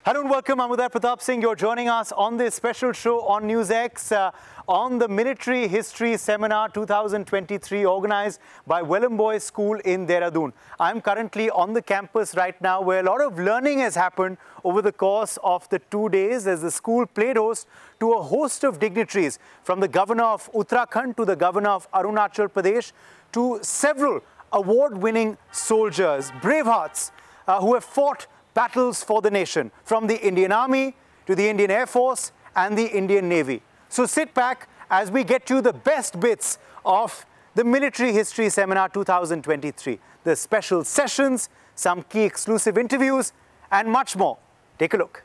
Hello and welcome. I'm Uday Pratap Singh. You're joining us on this special show on NewsX on the Military History Seminar 2023 organized by Welham Boys School in Dehradun. I'm currently on the campus right now where a lot of learning has happened over the course of the 2 days as the school played host to a host of dignitaries from the Governor of Uttarakhand to the Governor of Arunachal Pradesh to several award-winning soldiers, brave hearts who have fought battles for the nation, from the Indian Army to the Indian Air Force and the Indian Navy. So sit back as we get you the best bits of the Military History Seminar 2023. The special sessions, some key exclusive interviews and much more. Take a look.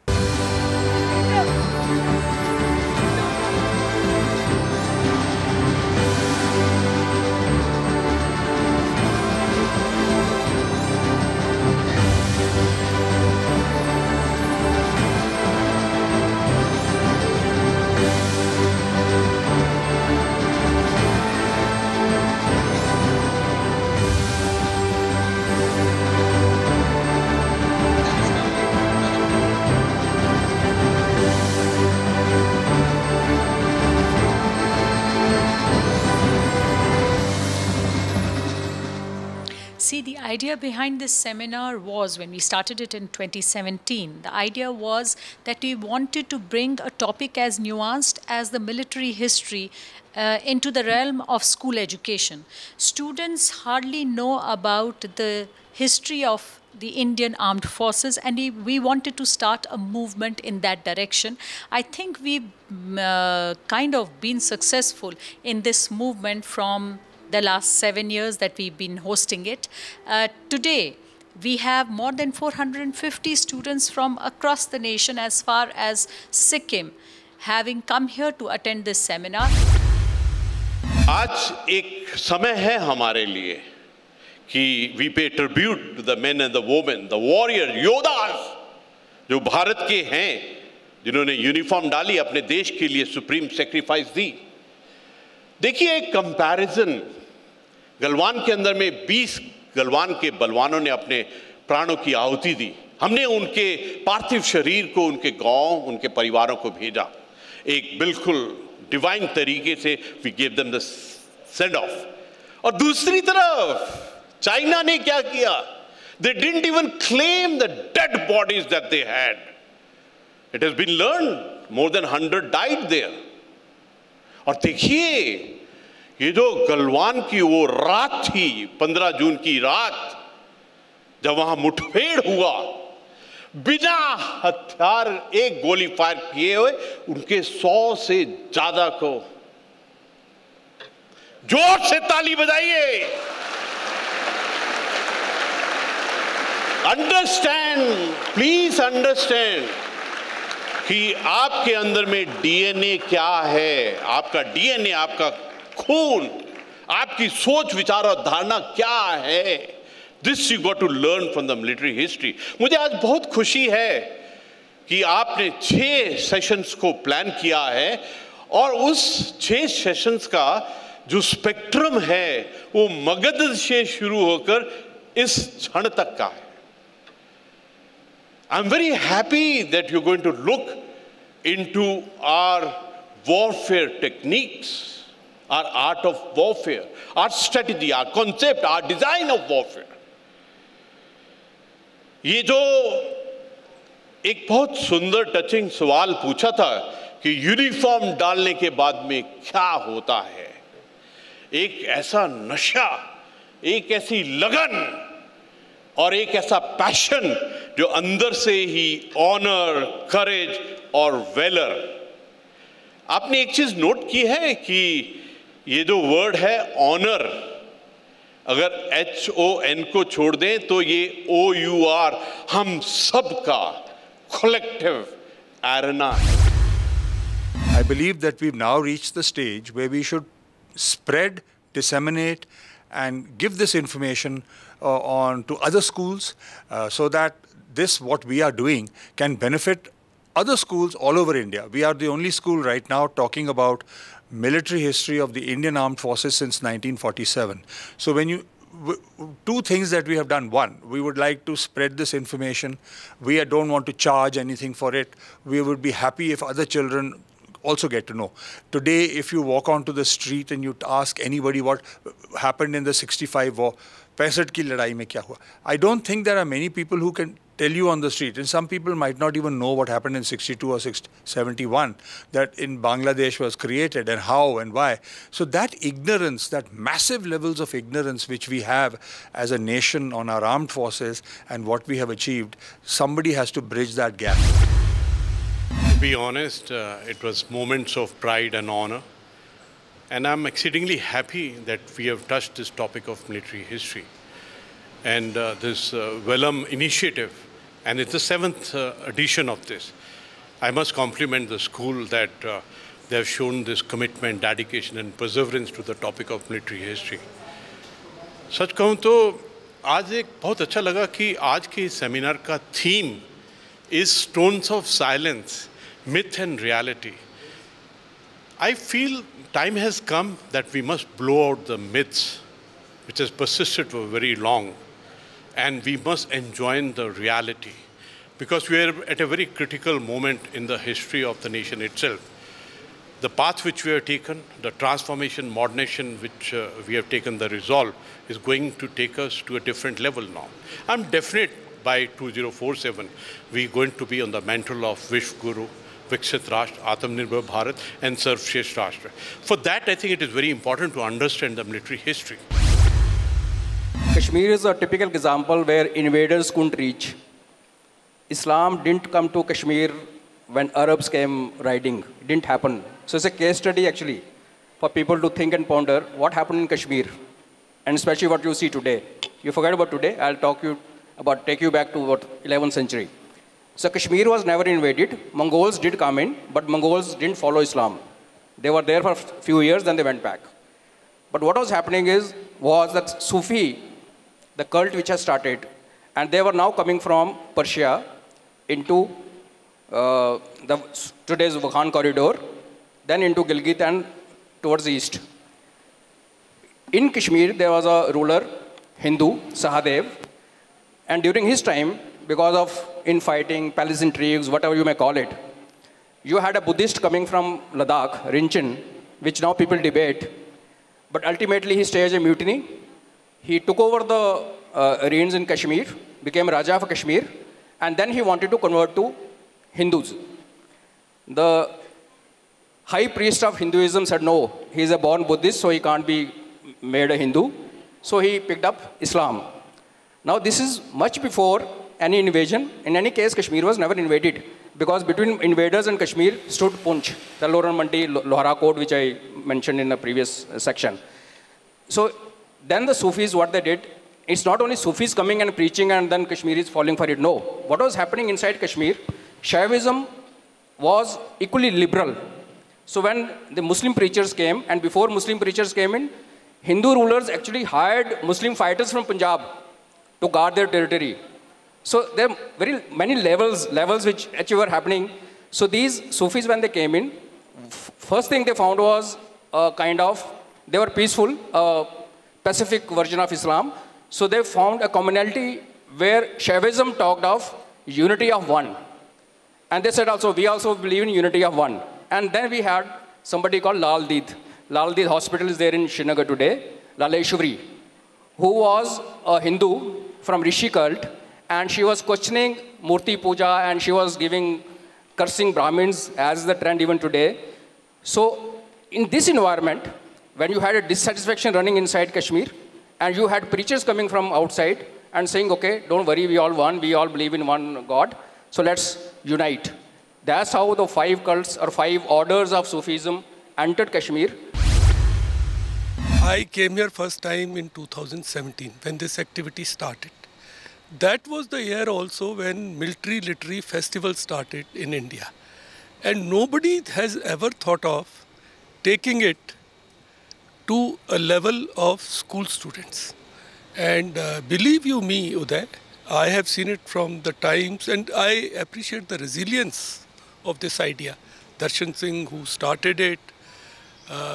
See, the idea behind this seminar was, when we started it in 2017, the idea was that we wanted to bring a topic as nuanced as the military history into the realm of school education. Students hardly know about the history of the Indian Armed Forces, and we wanted to start a movement in that direction. I think we've kind of been successful in this movement from the last 7 years that we've been hosting it. Today, we have more than 450 students from across the nation as far as Sikkim having come here to attend this seminar. आज एक समय है हमारे लिए कि we pay tribute to the men and the women, the warrior योद्धास जो भारत के हैं, जिन्होंने यूनिफॉर्म डाली, अपने देश के लिए सुप्रीम सैक्रिफाइस दी. देखिए, एक कंपैरिजन, गलवान के अंदर में 20 गलवान के बलवानों ने अपने प्राणों की आहुति दी. हमने उनके पार्थिव शरीर को उनके गांव, उनके परिवारों को भेजा. एक बिल्कुल डिवाइन तरीके से we gave them the send off. और दूसरी तरफ चाइना ने क्या किया? They didn't even claim the dead bodies that they had. It has been learned, more than 100 died there. और देखिए, ये जो गलवान की वो रात थी, 15 जून की रात, जब वहां मुठभेड़ हुआ, बिना हथियार एक गोली फायर किए हुए उनके 100 से ज्यादा को. जोर से ताली बजाइए. अंडरस्टैंड, प्लीज अंडरस्टैंड कि आपके अंदर में डीएनए क्या है. आपका डीएनए, आपका खून, आपकी सोच, विचार और धारणा क्या है. This you got to learn from the military history. मुझे आज बहुत खुशी है कि आपने 6 सेशंस को प्लान किया है और उस 6 सेशंस का जो स्पेक्ट्रम है वो मगध से शुरू होकर इस क्षण तक का है. I'm very happy that you're going to look into our warfare techniques, our art of warfare, our strategy, our concept, our design of warfare. ये जो एक बहुत सुंदर टचिंग सवाल पूछा था कि यूनिफॉर्म डालने के बाद में क्या होता है, एक ऐसा नशा, एक ऐसी लगन और एक ऐसा पैशन जो अंदर से ही ऑनर, करेज और वेलर. आपने एक चीज नोट की है कि ये जो वर्ड है ऑनर, अगर HON को छोड़ दें तो ये OUR, हम सब का collective arena. I believe that we've now reached the stage where we should spread, disseminate and give this information on to other schools so that this, what we are doing, can benefit other schools all over India. We are the only school right now talking about military history of the Indian Armed Forces since 1947. So when you two things that we have done. One, we would like to spread this information. We don't want to charge anything for it. We would be happy if other children also get to know. Today, if you walk onto the street and you ask anybody what happened in the 65 war, 65 की लड़ाई में क्या हुआ, I don't think there are many people who can tell you on the street, and some people might not even know what happened in 62 or 71, that in Bangladesh was created and how and why. So that ignorance, that massive levels of ignorance which we have as a nation on our armed forces and what we have achieved, somebody has to bridge that gap. To be honest, it was moments of pride and honor. And I'm exceedingly happy that we have touched this topic of military history. And this Welham initiative, and it's the 7th edition of this. I must compliment the school that they have shown this commitment, dedication and perseverance to the topic of military history. सच कहूँ तो आज एक बहुत अच्छा लगा कि आज के सेमिनार का theme is stones of silence, myth and reality. I feel time has come that we must blow out the myths which has persisted for very long, and we must enjoy the reality, because we are at a very critical moment in the history of the nation itself. The path which we have taken, the transformation, modernization which we have taken, the resolve is going to take us to a different level now. I'm definite by 2047, we're going to be on the mantle of Vishwa Guru, Viksit Rashtra, Atmanirbhar Bharat, and Sarvshresht Rashtra. For that, I think it is very important to understand the military history. Kashmir is a typical example where invaders couldn't reach. Islam didn't come to Kashmir when Arabs came riding. It didn't happen. So it's a case study actually for people to think and ponder what happened in Kashmir, and especially what you see today. You forget about today, I'll take you back to what 11th century. So Kashmir was never invaded. Mongols did come in, but Mongols didn't follow Islam. They were there for a few years, then they went back. But what was happening was that Sufi, the cult which has started, and they were now coming from Persia into today's Wakhan corridor, then into Gilgit and towards the east. In Kashmir, there was a ruler, Hindu, Sahadev, and during his time, because of infighting, palace intrigues, whatever you may call it, you had a Buddhist coming from Ladakh, Rinchen, which now people debate, but ultimately he staged a mutiny. He took over the reins in Kashmir, became Raja of Kashmir, and then he wanted to convert to Hindus. The high priest of Hinduism said, no, he is a born Buddhist, so he can't be made a Hindu. So he picked up Islam. Now this is much before any invasion. In any case, Kashmir was never invaded, because between invaders and Kashmir stood Punch, the Loran Mandi, Lohara Code, which I mentioned in the previous section. So then the Sufis, what they did, it's not only Sufis coming and preaching and then Kashmiris falling for it. No. What was happening inside Kashmir, Shaivism was equally liberal. So when the Muslim preachers came, and before Muslim preachers came in, Hindu rulers actually hired Muslim fighters from Punjab to guard their territory. So there are very many levels which actually were happening. So these Sufis, when they came in, first thing they found was they were peaceful, pacific version of Islam. So they found a commonality where Shaivism talked of unity of one. And they said also, we also believe in unity of one. And then we had somebody called Lal Deed. Lal Deed Hospital is there in Srinagar today, Laleshwari, who was a Hindu from Rishi cult, and she was questioning Murti Puja, and she was cursing Brahmins, as the trend even today. So in this environment, when you had a dissatisfaction running inside Kashmir, and you had preachers coming from outside and saying, okay, don't worry, we all one, we all believe in one God, so let's unite. That's how the 5 cults or 5 orders of Sufism entered Kashmir. I came here first time in 2017 when this activity started. That was the year also when military literary festival started in India. And nobody has ever thought of taking it to a level of school students. And believe you me, Uday, I have seen it from the times, and I appreciate the resilience of this idea. Darshan Singh, who started it,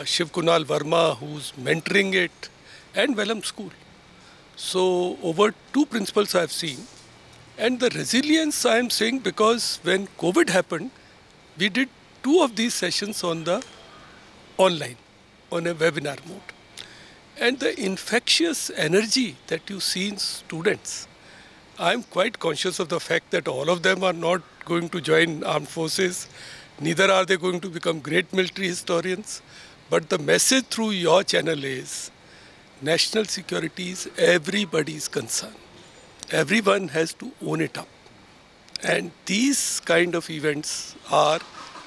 Shiv Kunal Verma, who's mentoring it, and Welham School. So over 2 principals I've seen. And the resilience I'm saying because when COVID happened, we did 2 of these sessions on the online, on a webinar mode. And the infectious energy that you see in students, I'm quite conscious of the fact that all of them are not going to join armed forces, neither are they going to become great military historians. But the message through your channel is, national security is everybody's concern. Everyone has to own it up. And these kind of events are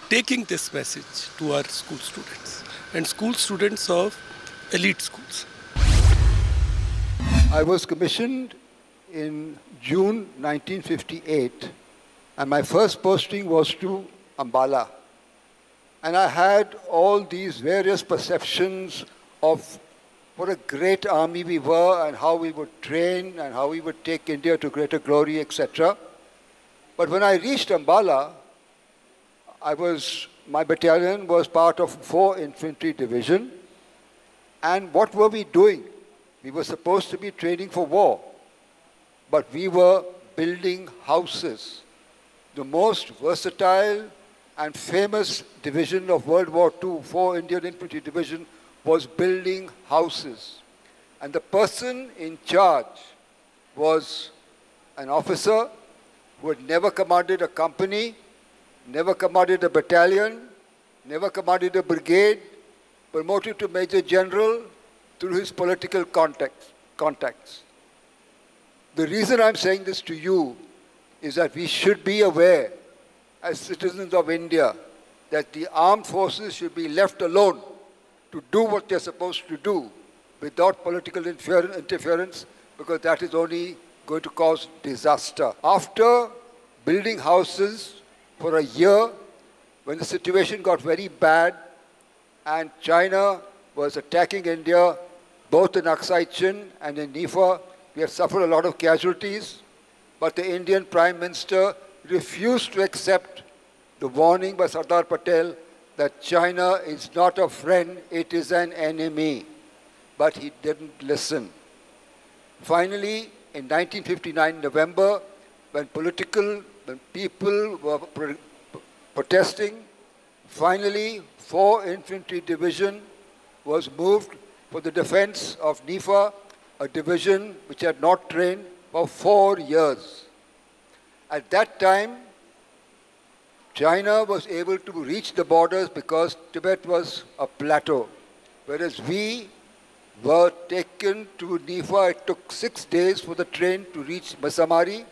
taking this message to our school students and school students of elite schools. I was commissioned in June 1958, and my first posting was to Ambala. And I had all these various perceptions of what a great army we were and how we would train and how we would take India to greater glory, etc. But when I reached Ambala, my battalion was part of 4 Infantry Division. And what were we doing? We were supposed to be training for war, but we were building houses. The most versatile and famous division of World War II, 4 Indian Infantry Division, was building houses. And the person in charge was an officer who had never commanded a company, never commanded a battalion, never commanded a brigade, promoted to Major General through his political contacts. The reason I'm saying this to you is that we should be aware, as citizens of India, that the armed forces should be left alone to do what they're supposed to do without political interference, because that is only going to cause disaster. After building houses for a year, when the situation got very bad and China was attacking India, both in Aksai Chin and in Nifa, we had suffered a lot of casualties, but the Indian Prime Minister refused to accept the warning by Sardar Patel that China is not a friend, it is an enemy. But he didn't listen. Finally, in 1959, November, when people were protesting, finally 4 Infantry Division was moved for the defense of Nifa, a division which had not trained for 4 years. At that time, China was able to reach the borders because Tibet was a plateau, whereas we were taken to Nifa. It took 6 days for the train to reach Masamari.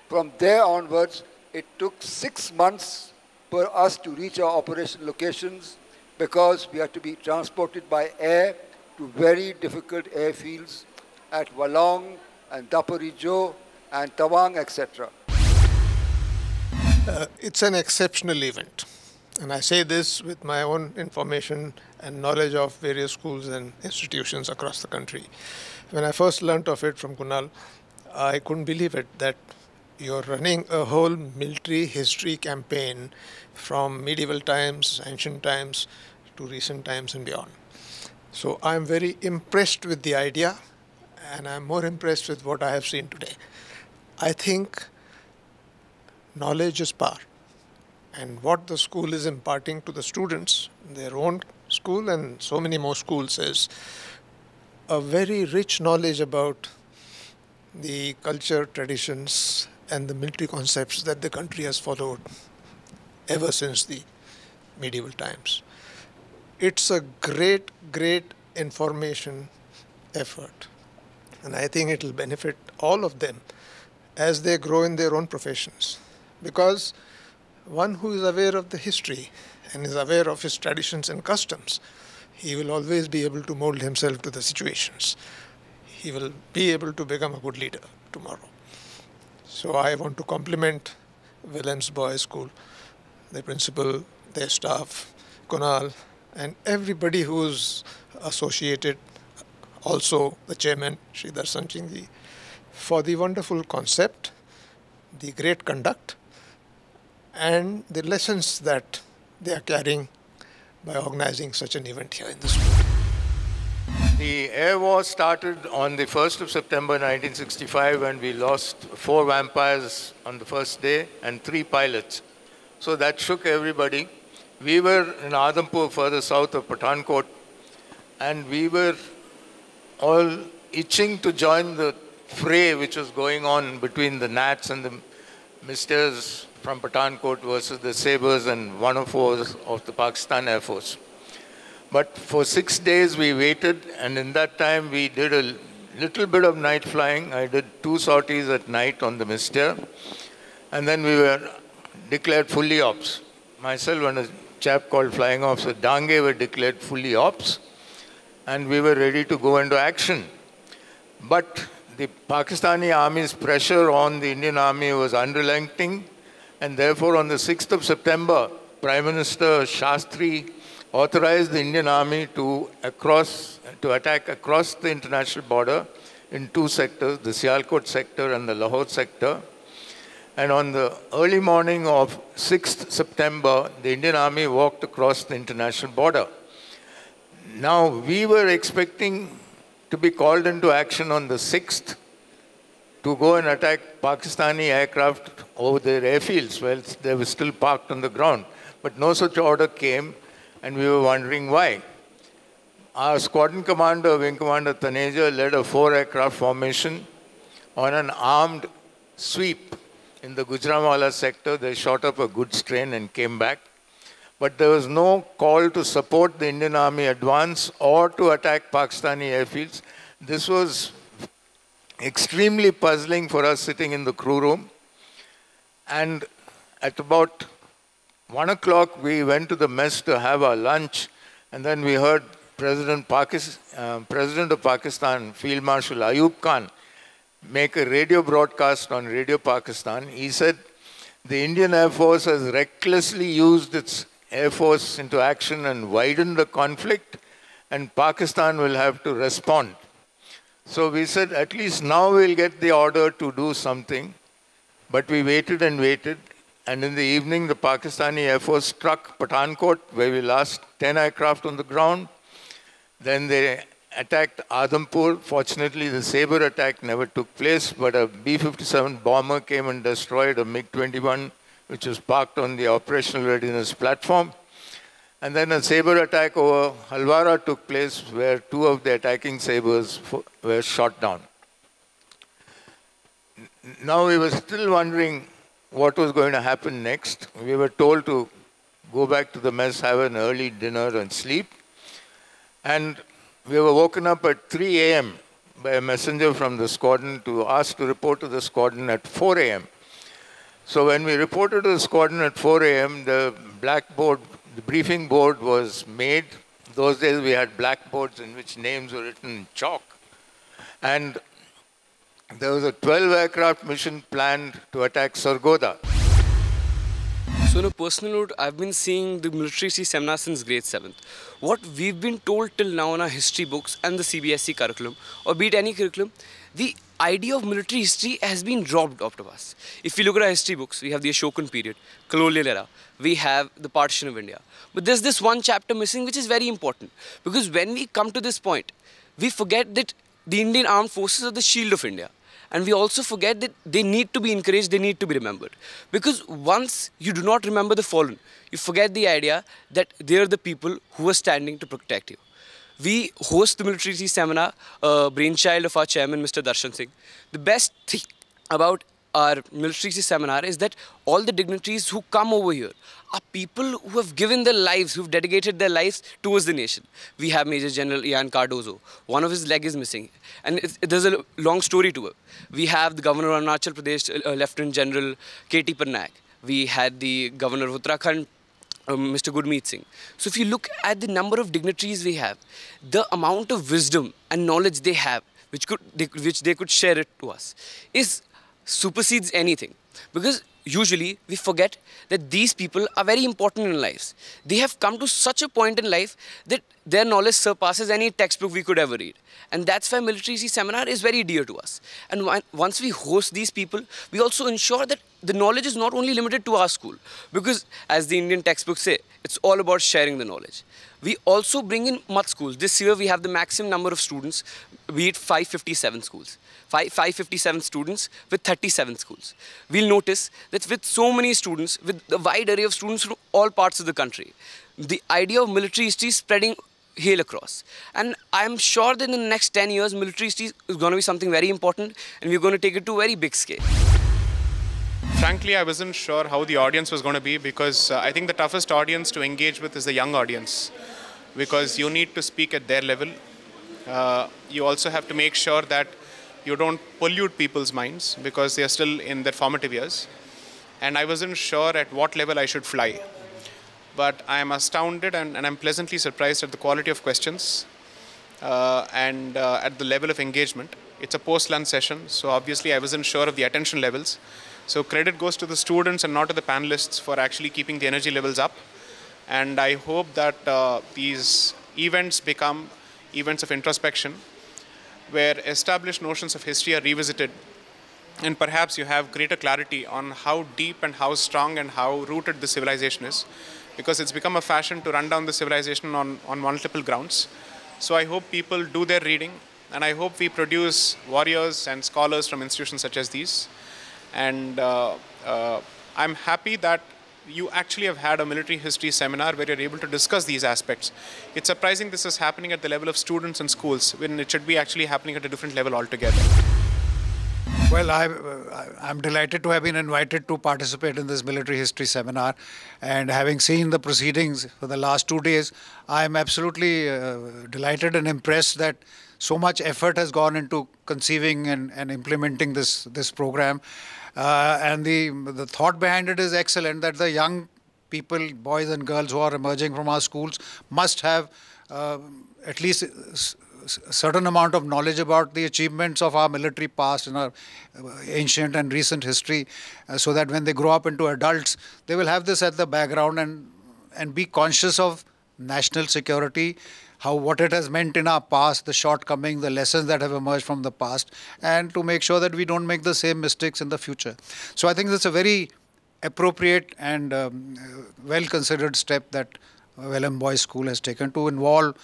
From there onwards, it took 6 months for us to reach our operation locations because we had to be transported by air to very difficult airfields at Walong and Daparijo and Tawang, etc. It's an exceptional event. And I say this with my own information and knowledge of various schools and institutions across the country. When I first learnt of it from Kunal, I couldn't believe it that you're running a whole military history campaign from medieval times, ancient times, to recent times and beyond. So I'm very impressed with the idea, and I'm more impressed with what I have seen today. I think knowledge is power. And what the school is imparting to the students, their own school and so many more schools, is a very rich knowledge about the culture, traditions, and the military concepts that the country has followed ever since the medieval times. It's a great, great information effort. And I think it will benefit all of them as they grow in their own professions. Because one who is aware of the history and is aware of his traditions and customs, he will always be able to mold himself to the situations. He will be able to become a good leader tomorrow. So I want to compliment Welham's Boys School, the principal, their staff, Kunal, and everybody who's associated, also the chairman, Sridhar Sanchingji, for the wonderful concept, the great conduct, and the lessons that they are carrying by organizing such an event here in the school. The air war started on the 1st of September 1965 when we lost 4 vampires on the first day and 3 pilots. So that shook everybody. We were in Adhampur, further south of Pathankot, and we were all itching to join the fray which was going on between the Nats and the Misters from Pathankot versus the Sabres and 104s of the Pakistan Air Force. But for 6 days we waited, and in that time we did a little bit of night flying. I did 2 sorties at night on the Mister, and then we were declared fully ops. Myself and a chap called Flying Officer Dange were declared fully ops, and we were ready to go into action. But the Pakistani Army's pressure on the Indian Army was unrelenting, and therefore on the 6th of September, Prime Minister Shastri authorized the Indian Army to attack across the international border in 2 sectors, the Sialkot sector and the Lahore sector. And on the early morning of 6th September, the Indian Army walked across the international border. Now, we were expecting to be called into action on the 6th to go and attack Pakistani aircraft over their airfields. Well, they were still parked on the ground. But no such order came, and we were wondering why. Our squadron commander, Wing Commander Taneja, led a 4-aircraft formation on an armed sweep in the Gujranwala sector. They shot up a goods train and came back. But there was no call to support the Indian Army advance or to attack Pakistani airfields. This was extremely puzzling for us sitting in the crew room. And at about 1 o'clock, we went to the mess to have our lunch, and then we heard President of Pakistan, Field Marshal Ayub Khan, make a radio broadcast on Radio Pakistan. He said, the Indian Air Force has recklessly used its Air Force into action and widened the conflict, and Pakistan will have to respond. So we said, at least now we'll get the order to do something. But we waited and waited. And in the evening, the Pakistani Air Force struck Pathankot, where we lost 10 aircraft on the ground. Then they attacked Adhampur. Fortunately, the Sabre attack never took place, but a B-57 bomber came and destroyed a MiG-21, which was parked on the operational readiness platform. And then a Sabre attack over Halwara took place, where 2 of the attacking Sabres were shot down. Now we were still wondering what was going to happen next. We were told to go back to the mess, have an early dinner and sleep. And we were woken up at 3 a.m. by a messenger from the squadron to ask to report to the squadron at 4 a.m. So when we reported to the squadron at 4 a.m., the blackboard, the briefing board was made. Those days we had blackboards in which names were written in chalk. And there was a 12-aircraft mission planned to attack Sargodha. So on a personal note, I've been seeing the military history seminar since grade 7th. What we've been told till now in our history books and the CBSE curriculum, or be it any curriculum, the idea of military history has been dropped off of us. If you look at our history books, we have the Ashokan period, colonial era, we have the partition of India. But there's this one chapter missing which is very important, because when we come to this point, we forget that the Indian armed forces are the shield of India. And we also forget that they need to be encouraged, they need to be remembered. Because once you do not remember the fallen, you forget the idea that they are the people who are standing to protect you. We host the military history seminar, brainchild of our chairman, Mr. Darshan Singh. The best thing about our military history seminar is that all the dignitaries who come over here are people who have given their lives, who've dedicated their lives towards the nation. We have Major General Ian Cardozo. One of his leg is missing. And there's a long story to it. We have the Governor of Arunachal Pradesh, Lieutenant General K.T. Parnaik. We had the Governor of Uttarakhand, Mr. Gurmeet Singh. So if you look at the number of dignitaries we have, the amount of wisdom and knowledge they have, which they could share it to us, supersedes anything. Because usually we forget that these people are very important in lives. They have come to such a point in life that their knowledge surpasses any textbook we could ever read. And that's why military history seminar is very dear to us. And once we host these people, we also ensure that the knowledge is not only limited to our school, because as the Indian textbooks say, it's all about sharing the knowledge. We also bring in much schools. This year we have the maximum number of students, be it 557 schools. 557 students with 37 schools. We'll notice that with so many students, with a wide array of students from all parts of the country, the idea of military history is spreading hail across. And I'm sure that in the next 10 years, military history is going to be something very important, and we're going to take it to a very big scale. Frankly, I wasn't sure how the audience was going to be, because I think the toughest audience to engage with is the young audience, because you need to speak at their level. You also have to make sure that you don't pollute people's minds, because they are still in their formative years. And I wasn't sure at what level I should fly. But I am astounded and I'm pleasantly surprised at the quality of questions and at the level of engagement. It's a post-lunch session, so obviously I wasn't sure of the attention levels. So credit goes to the students and not to the panelists for actually keeping the energy levels up. And I hope that these events become events of introspection, where established notions of history are revisited, and perhaps you have greater clarity on how deep and how strong and how rooted the civilization is, because it's become a fashion to run down the civilization on multiple grounds. So I hope people do their reading, and I hope we produce warriors and scholars from institutions such as these. And I'm happy that you actually have had a military history seminar where you're able to discuss these aspects. It's surprising this is happening at the level of students and schools, when it should be actually happening at a different level altogether. Well, I'm delighted to have been invited to participate in this military history seminar, and having seen the proceedings for the last 2 days, I'm absolutely delighted and impressed that so much effort has gone into conceiving and implementing this program. And the thought behind it is excellent, that the young people, boys and girls who are emerging from our schools, must have at least a certain amount of knowledge about the achievements of our military past and our ancient and recent history, so that when they grow up into adults, they will have this at the background and be conscious of national security, what it has meant in our past, the shortcomings, the lessons that have emerged from the past, and to make sure that we don't make the same mistakes in the future. So I think that's a very appropriate and well-considered step that Welham Boys School has taken to involve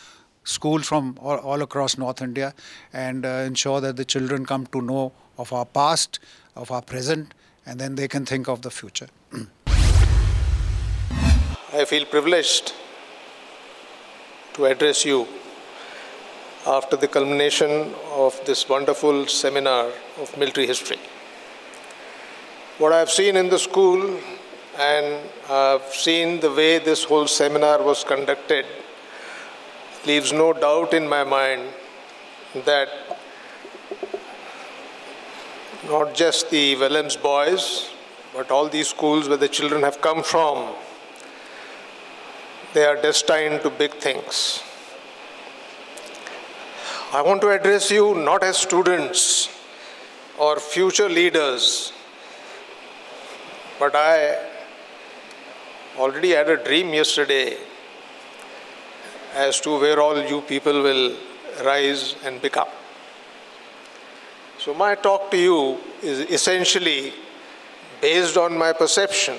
schools from all across North India and ensure that the children come to know of our past, of our present, and then they can think of the future. I feel privileged to address you after the culmination of this wonderful seminar of military history. What I've seen in the school, and I've seen the way this whole seminar was conducted, leaves no doubt in my mind that not just the Welham's boys, but all these schools where the children have come from, they are destined to big things. I want to address you not as students or future leaders, but I already had a dream yesterday as to where all you people will rise and become. So my talk to you is essentially based on my perception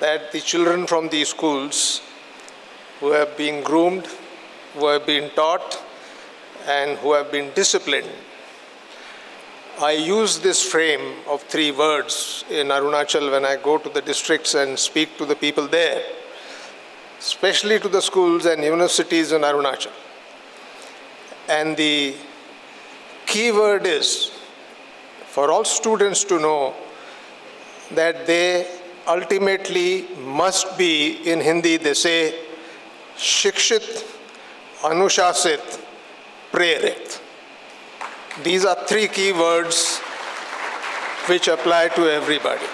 that the children from these schools who have been groomed, who have been taught, and who have been disciplined. I use this frame of 3 words in Arunachal when I go to the districts and speak to the people there, especially to the schools and universities in Arunachal. And the key word is for all students to know that they ultimately must be, in Hindi they say, Shikshit, Anushaasit, Prerit. These are 3 key words which apply to everybody.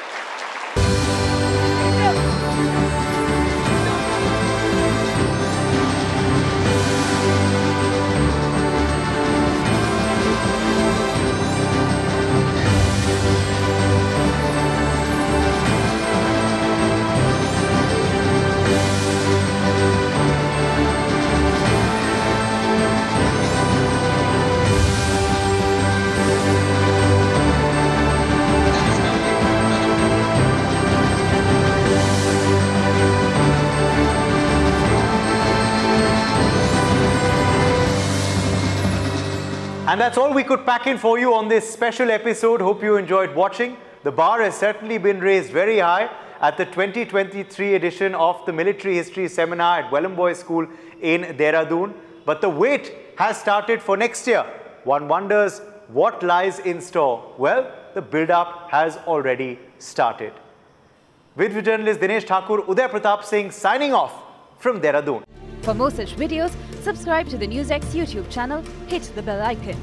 And that's all we could pack in for you on this special episode. Hope you enjoyed watching. The bar has certainly been raised very high at the 2023 edition of the Military History Seminar at Welham Boys School in Dehradun. But the wait has started for next year. One wonders what lies in store. Well, the build-up has already started. With journalist Dinesh Thakur, Uday Pratap Singh signing off from Dehradun. For more such videos, subscribe to the NewsX YouTube channel, hit the bell icon.